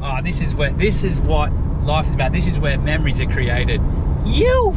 Oh, this is what life is about. This is where memories are created. You.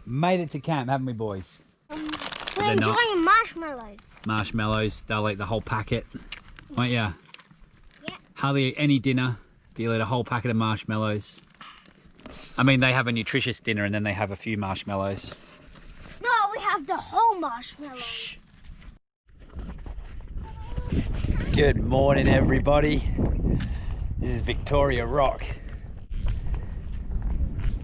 Made it to camp, haven't we, boys? We're enjoying marshmallows. Marshmallows, they'll eat the whole packet, won't ya? Yeah. Hardly eat any dinner, but you'll eat a whole packet of marshmallows. I mean, they have a nutritious dinner and then they have a few marshmallows. No, we have the whole marshmallow. Good morning, everybody. This is Victoria Rock.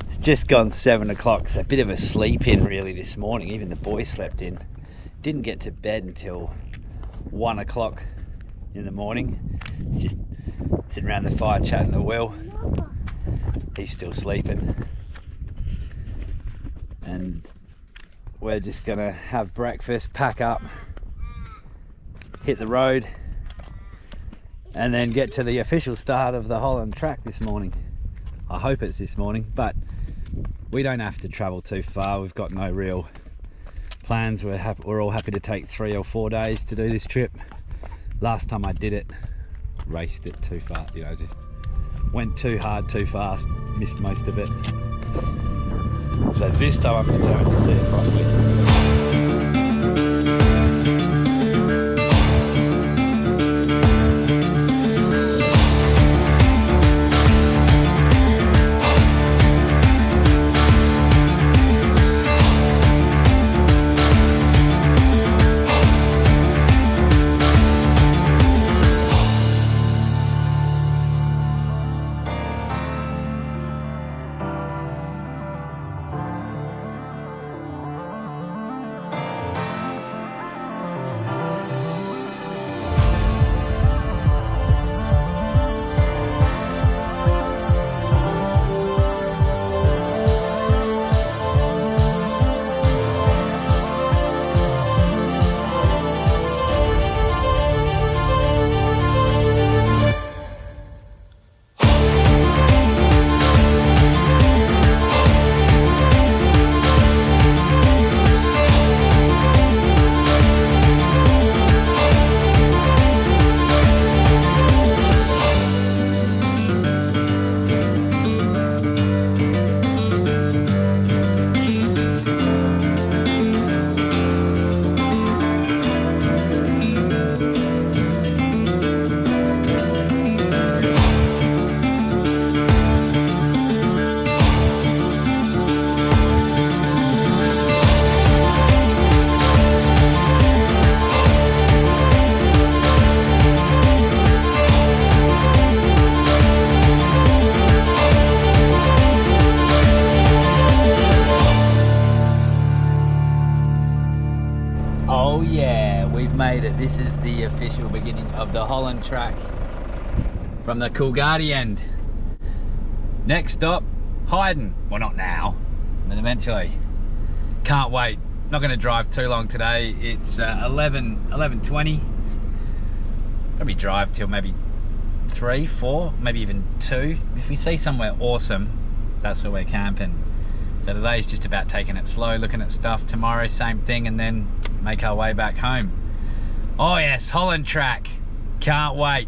It's just gone 7 o'clock, so a bit of a sleep in really this morning. Even the boys slept in. Didn't get to bed until 1 o'clock in the morning. It's just sitting around the fire chatting to Will. He's still sleeping. And we're just gonna have breakfast, pack up, hit the road, and then get to the official start of the Holland Track this morning. I hope it's this morning, but we don't have to travel too far. We've got no real plans. We're all happy to take 3 or 4 days to do this trip. Last time I did it, raced it too far, you know, just went too hard, too fast, missed most of it. So this time I'm determined to see it properly. This is the official beginning of the Holland Track from the Coolgardie end. Next stop, Hyden. Well, not now, but eventually. Can't wait. Not going to drive too long today. It's 11:20. Probably drive till maybe 3, 4, maybe even 2. If we see somewhere awesome, that's where we're camping. So today's just about taking it slow, looking at stuff. Tomorrow, same thing, and then make our way back home. Oh yes, Holland Track. Can't wait.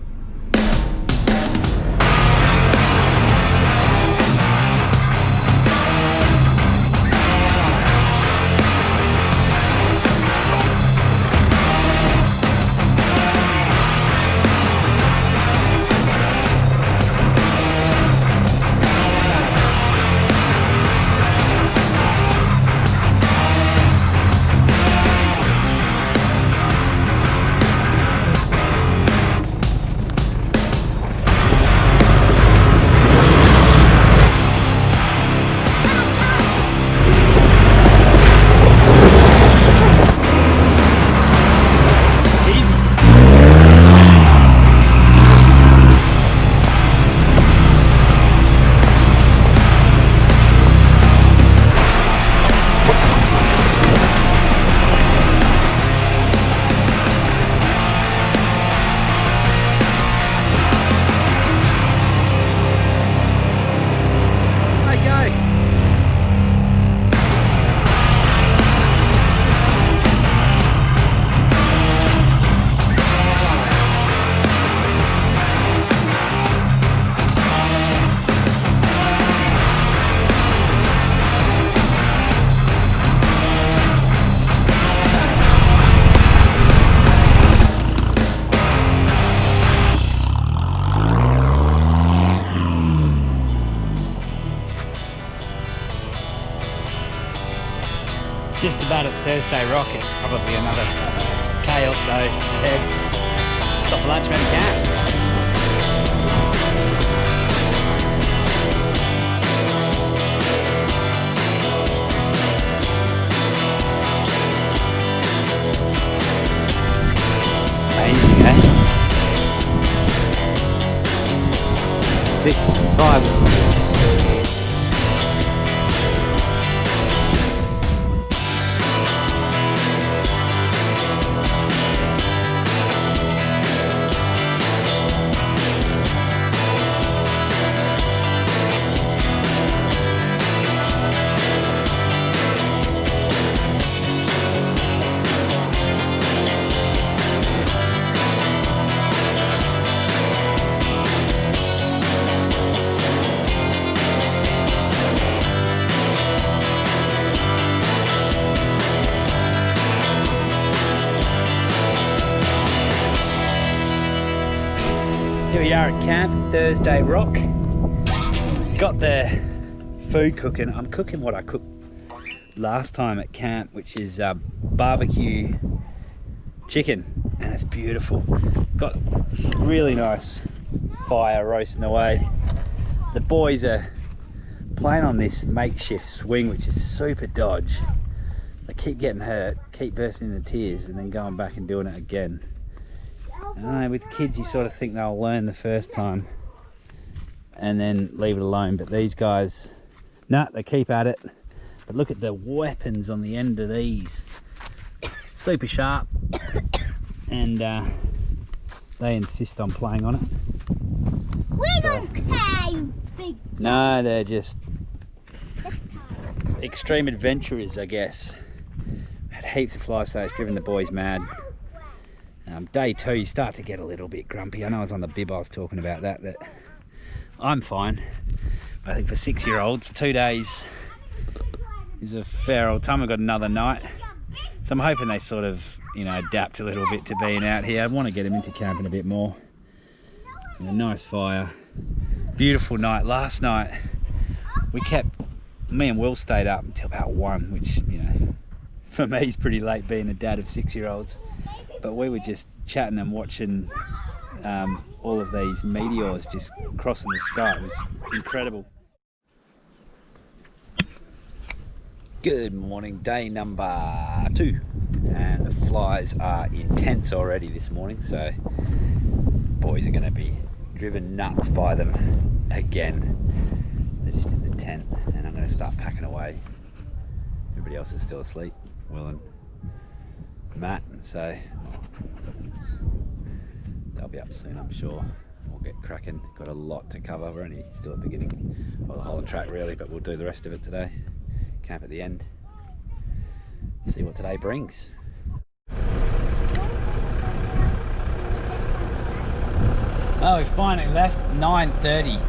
Just about at Thursday Rock, it's probably another K or so ahead. Stop for lunch when we can. Amazing, eh? 6, 5. Here we are at camp, Thursday Rock. Got the food cooking. I'm cooking what I cooked last time at camp, which is barbecue chicken, and it's beautiful. Got really nice fire roasting away. The boys are playing on this makeshift swing, which is super dodge. They keep getting hurt, keep bursting into tears, and then going back and doing it again. I don't know, with kids you sort of think they'll learn the first time and then leave it alone, but these guys, nah, they keep at it. But look at the weapons on the end of these. Super sharp. And they insist on playing on it. We don't care, you big... No, they're just extreme adventurers, I guess. Had heaps of fly stays, driven the boys mad. Day 2 you start to get a little bit grumpy. I know I was on the bib, I was talking about that I'm fine. I think for 6-year-olds 2 days is a fair old time. I've got another night, so I'm hoping they sort of, you know, adapt a little bit to being out here. I want to get them into camping a bit more. And a nice fire, beautiful night. Last night me and Will stayed up until about 1, which, you know, for me is pretty late being a dad of 6-year-olds. But we were just chatting and watching all of these meteors just crossing the sky. It was incredible. Good morning, day number 2. and the flies are intense already this morning, so boys are going to be driven nuts by them again. They're just in the tent and I'm going to start packing away. Everybody else is still asleep, Will and Matt, and so they'll be up soon, I'm sure. We'll get cracking. Got a lot to cover. We're only still at the beginning of the Holland Track really, but we'll do the rest of it today. Camp at the end. See what today brings. Oh, we finally left. 9:30.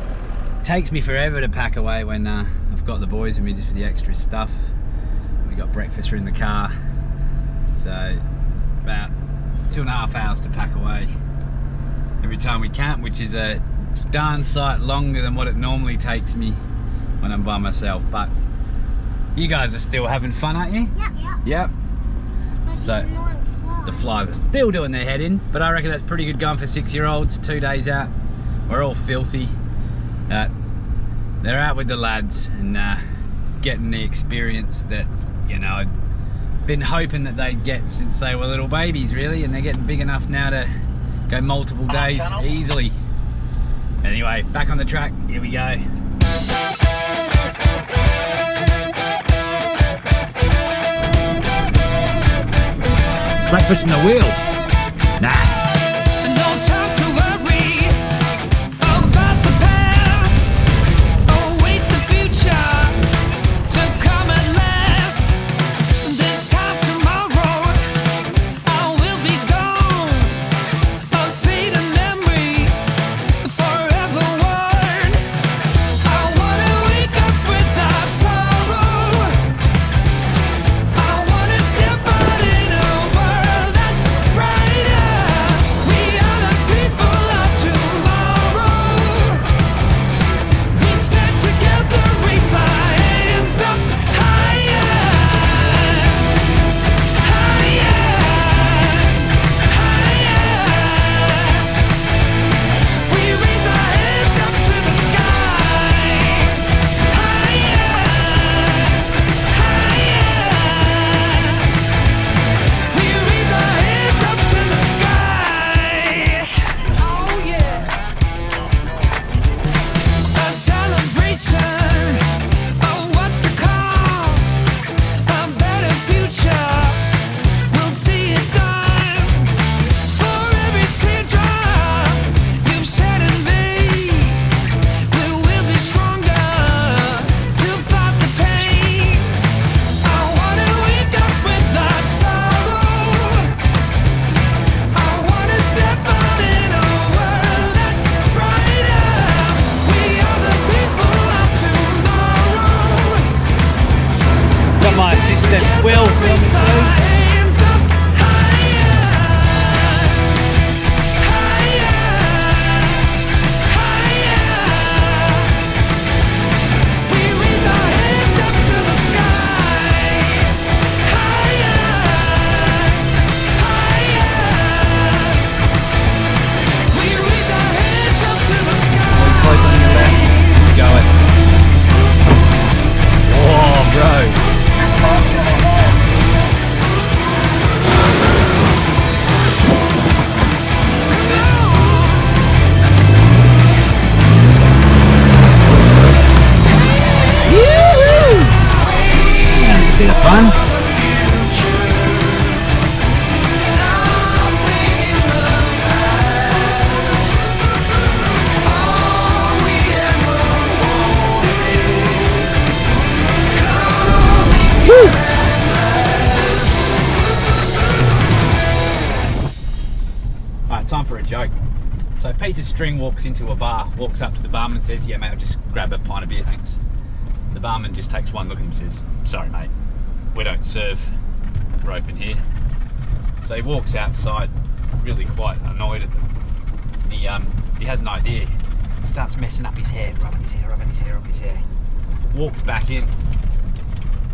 Takes me forever to pack away when I've got the boys with me just for the extra stuff. We got breakfast in the car, so about 2.5 hours to pack away every time we camp, which is a darn sight longer than what it normally takes me when I'm by myself. But you guys are still having fun, aren't you? Yep. So the flies are still doing their head in, but I reckon that's pretty good going for 6-year-olds. 2 days out, we're all filthy. They're out with the lads and getting the experience that, you know, I've been hoping that they'd get since they were little babies really, and they're getting big enough now to go multiple days easily. Anyway, back on the track, here we go. Breakfast in the wheel. Nice. My assistant Will filming through. Close on your left. Go it. Oh, bro. Bit of fun. Woo! Alright, time for a joke. So a piece of string walks into a bar, walks up to the barman and says, "Yeah mate, I'll just grab a pint of beer, thanks." The barman just takes one look at him and says, "Sorry mate, we don't serve rope in here." So he walks outside, really quite annoyed at them. He has an idea. He starts messing up his hair, rubbing his hair. Walks back in,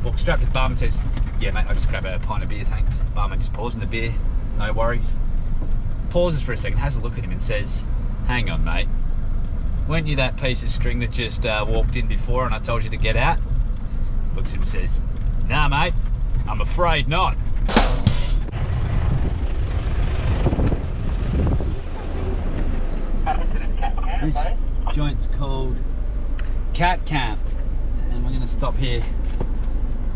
walks straight up to the barman and says, "Yeah mate, I'll just grab a pint of beer, thanks." The barman just pours in the beer, no worries. Pauses for a second, has a look at him and says, "Hang on mate, weren't you that piece of string that just walked in before and I told you to get out?" Looks at him and says, "Nah mate, I'm afraid not." This joint's called Cat Camp, and we're going to stop here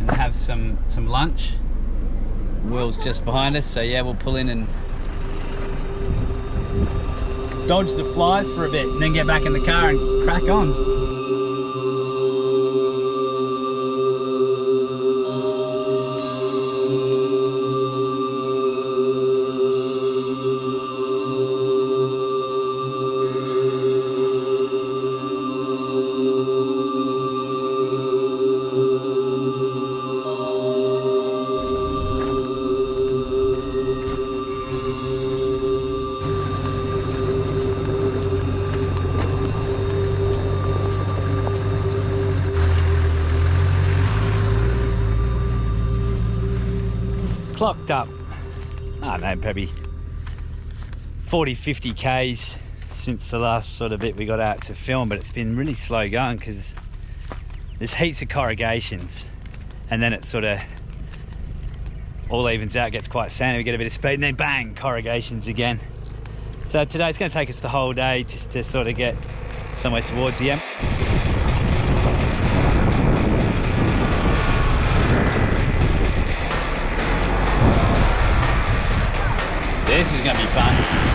and have some lunch. Will's just behind us, so yeah, we'll pull in and dodge the flies for a bit and then get back in the car and crack on. Clocked up, I don't know, probably 40-50 Ks since the last sort of bit we got out to film, but it's been really slow going because there's heaps of corrugations and then it sort of all evens out, gets quite sandy, we get a bit of speed and then bang, corrugations again. So today it's going to take us the whole day just to sort of get somewhere towards the end. This is going to be fun.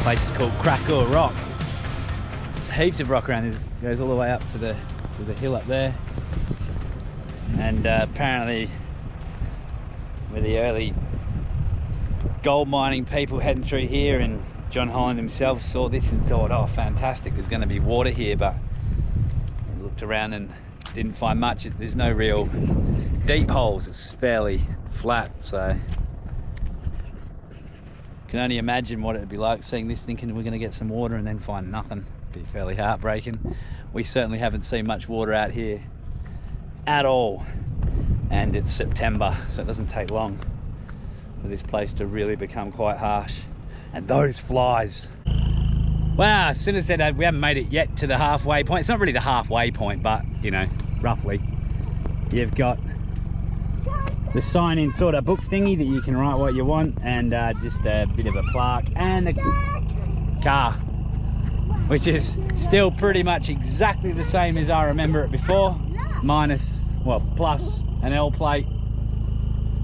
Place is called Cracker Rock. There's heaps of rock around. It goes all the way up to the hill up there, and apparently we're the early gold mining people heading through here, and John Holland himself saw this and thought, oh fantastic, there's going to be water here, but we looked around and didn't find much. There's no real deep holes, it's fairly flat, so can only imagine what it would be like seeing this, thinking we're going to get some water and then find nothing. It'd be fairly heartbreaking. We certainly haven't seen much water out here at all, and it's September, so it doesn't take long for this place to really become quite harsh. And those flies, wow, as soon as I said we haven't made it yet to the halfway point. It's not really the halfway point, but you know, roughly. You've got the sign-in sort of book thingy that you can write what you want, and just a bit of a plaque, and the car, which is still pretty much exactly the same as I remember it before, minus, well, plus an L plate,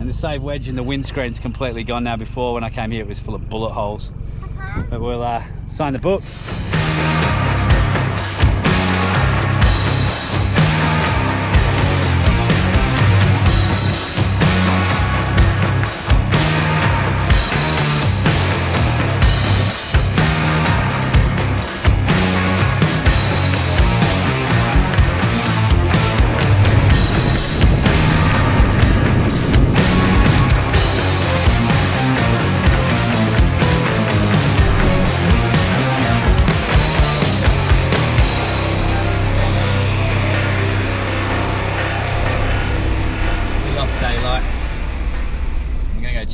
and the save wedge in the windscreen's completely gone now. Before, when I came here, it was full of bullet holes. But we'll sign the book.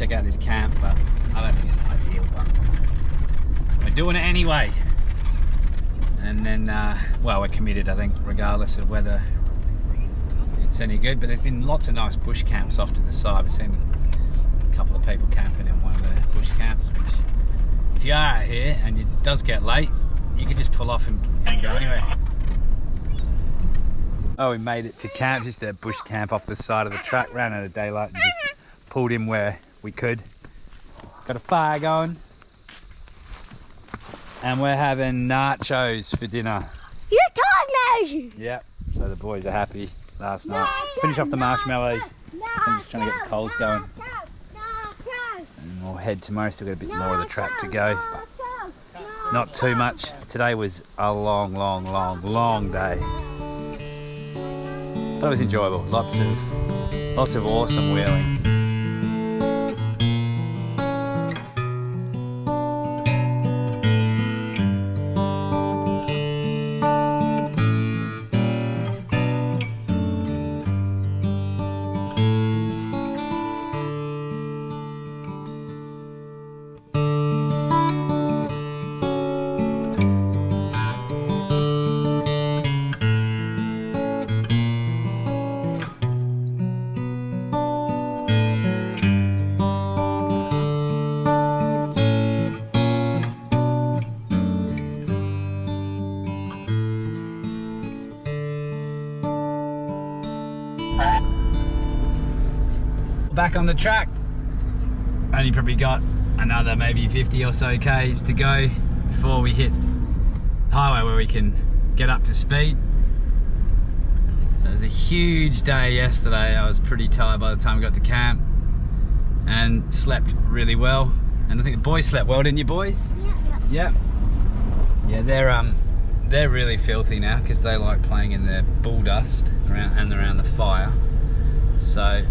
check out this camp, but I don't think it's ideal, but we're doing it anyway. And then, well, we're committed, I think, regardless of whether it's any good. But there's been lots of nice bush camps off to the side. We've seen a couple of people camping in one of the bush camps, which, if you are out here and it does get late, you can just pull off and go anywhere. Oh, we made it to camp, just a bush camp off the side of the track. Ran out of daylight and just pulled in where we could. Got a fire going. And we're having nachos for dinner. You told me! Yep, so the boys are happy last night. Finish off the marshmallows. I'm just trying to get the coals going. And we'll head tomorrow, still got a bit more of the track to go. But not too much. Today was a long day. But it was enjoyable. Lots of awesome wheeling. Back on the track. Only probably got another maybe 50 or so k's to go before we hit the highway where we can get up to speed. It was a huge day yesterday. I was pretty tired by the time we got to camp and slept really well. And I think the boys slept well, didn't you boys? Yeah. Yeah, they're really filthy now because they like playing in the bull dust around the fire. So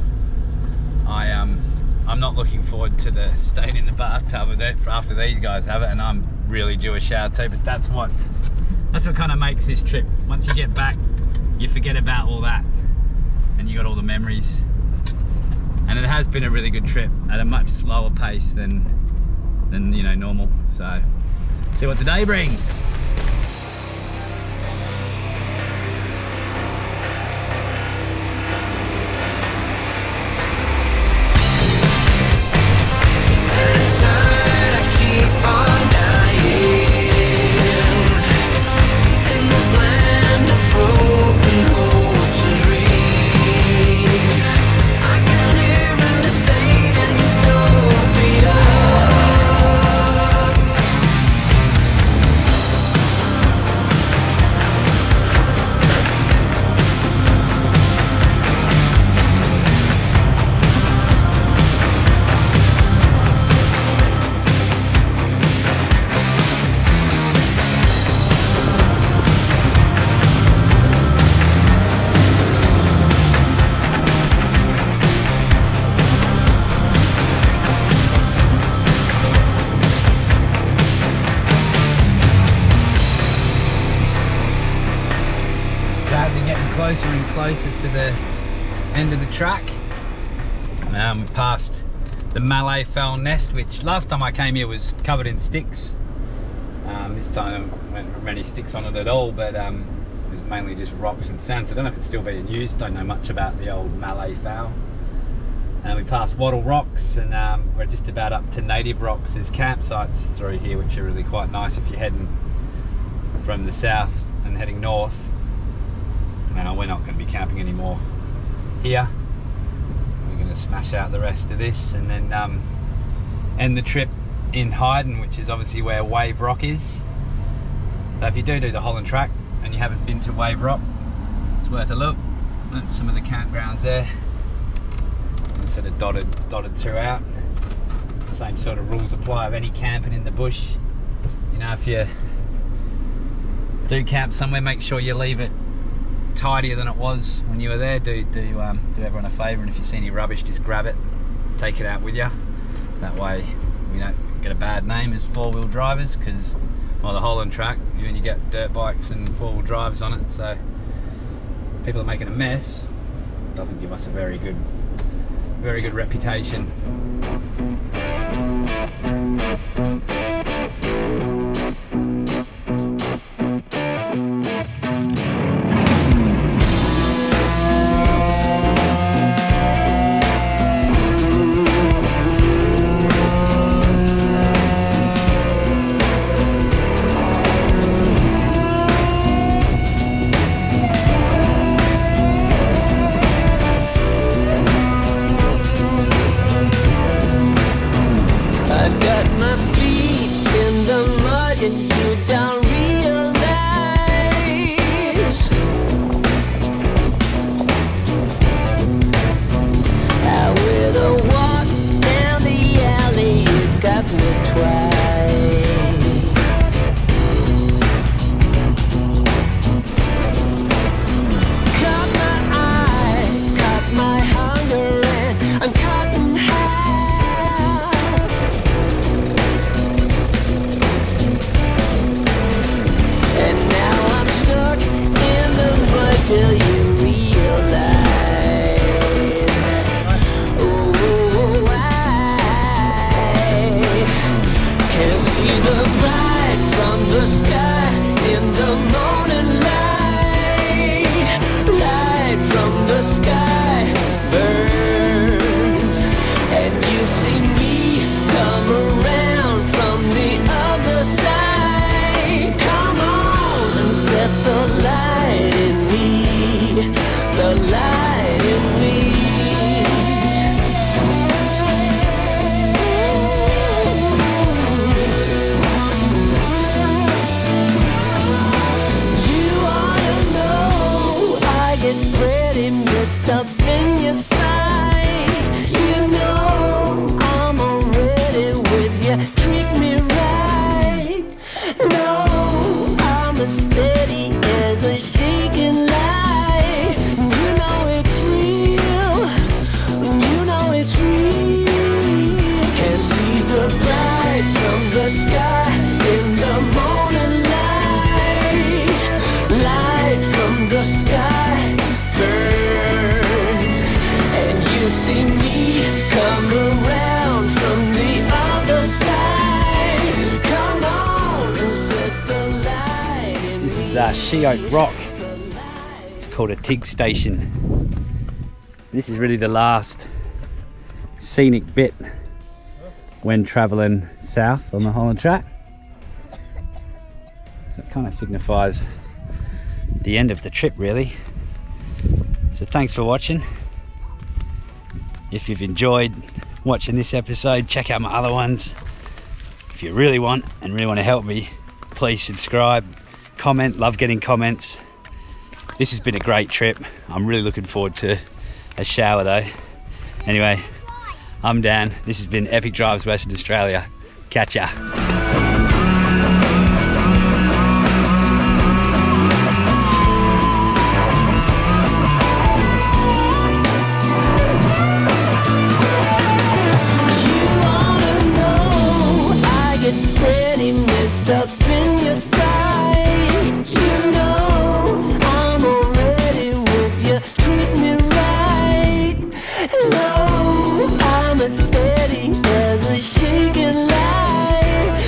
I'm not looking forward to the staying in the bathtub with it after these guys have it, and I'm really due a shower too. But that's what kind of makes this trip. Once you get back, you forget about all that, and you got all the memories. And it has been a really good trip at a much slower pace than you know, normal. So see what today brings. Closer and closer to the end of the track. Past the Malay fowl nest, which last time I came here was covered in sticks. This time there weren't many sticks on it at all, but it was mainly just rocks and sand. So I don't know if it's still being used. Don't know much about the old Malay fowl. And we passed Wattle Rocks, and we're just about up to Native Rocks. There's campsites through here which are really quite nice if you're heading from the south and heading north. Now we're not going to be camping anymore here. We're going to smash out the rest of this and then end the trip in Hyden, which is obviously where Wave Rock is. So if you do the Holland Track and you haven't been to Wave Rock, it's worth a look. That's some of the campgrounds there. And sort of dotted throughout. Same sort of rules apply of any camping in the bush. You know, if you do camp somewhere, make sure you leave it tidier than it was when you were there. Do everyone a favour, and if you see any rubbish, just grab it, take it out with you. That way we don't get a bad name as four-wheel drivers, because the Holland Track, you get dirt bikes and four-wheel drives on it, so people are making a mess. It doesn't give us a very good reputation. She Oak Rock. It's called a TIG station. This is really the last scenic bit when travelling south on the Holland Track. So it kind of signifies the end of the trip really. So thanks for watching. If you've enjoyed watching this episode, check out my other ones. If you really want and really want to help me, please subscribe. Comment, love getting comments. This has been a great trip. I'm really looking forward to a shower though. Anyway, I'm Dan. This has been Epic Drives Western Australia. Catch ya. Up in your side, you know I'm already with you. Treat me right. No, I'm as steady as a shaking light.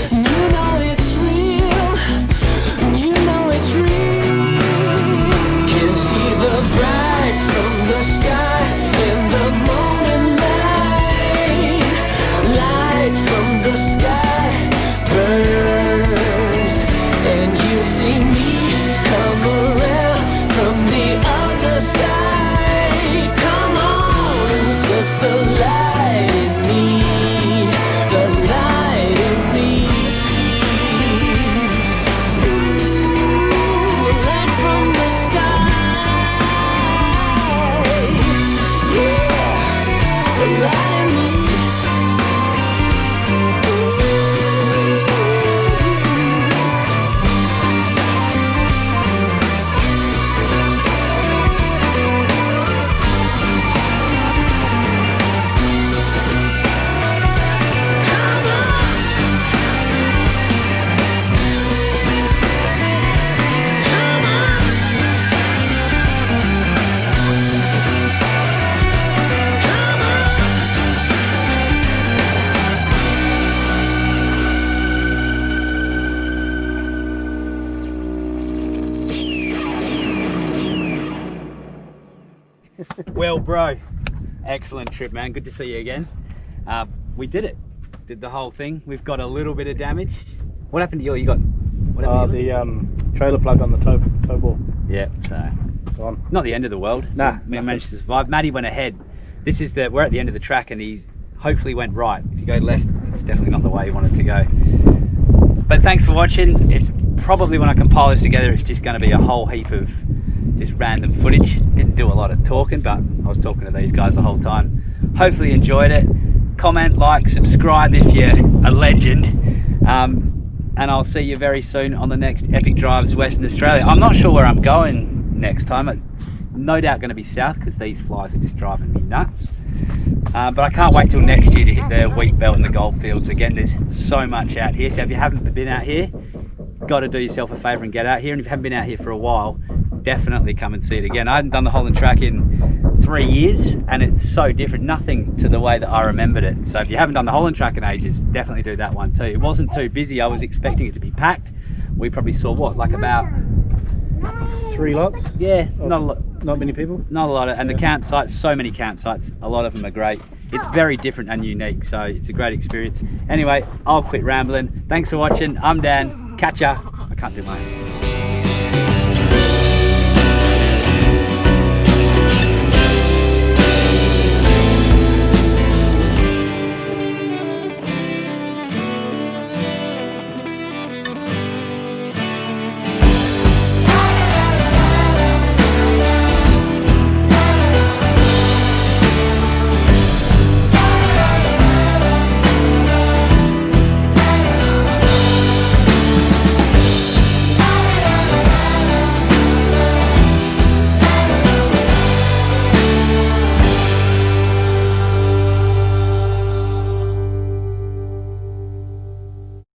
Well, bro, excellent trip, man. Good to see you again. We did it. Did the whole thing. We've got a little bit of damage. What happened to you? You got what happened to you? The trailer plug on the tow ball. Yeah, so Gone. not the end of the world. Nah, we managed to survive. Matty went ahead. We're at the end of the track, and he hopefully went right. If you go left, it's definitely not the way he wanted to go. But thanks for watching. It's probably, when I compile this together, it's just going to be a whole heap of just random footage. Didn't do a lot of talking, but I was talking to these guys the whole time. Hopefully you enjoyed it. Comment, like, subscribe if you're a legend. And I'll see you very soon on the next Epic Drives Western Australia. I'm not sure where I'm going next time. It's no doubt going to be south, because these flies are just driving me nuts. But I can't wait till next year to hit the wheat belt and the gold fields again. There's so much out here. So if you haven't been out here, got to do yourself a favour and get out here. And if you haven't been out here for a while, definitely come and see it again. I haven't done the Holland Track in 3 years, and it's so different. Nothing to the way that I remembered it. So if you haven't done the Holland Track in ages, definitely do that one too. It wasn't too busy. I was expecting it to be packed. We probably saw what, like about 3 lots? Yeah, not a lot. Not many people? Not a lot of, and the campsites, so many campsites, a lot of them are great. It's very different and unique, so it's a great experience. Anyway, I'll quit rambling. Thanks for watching. I'm Dan. Catch ya. I can't do mine.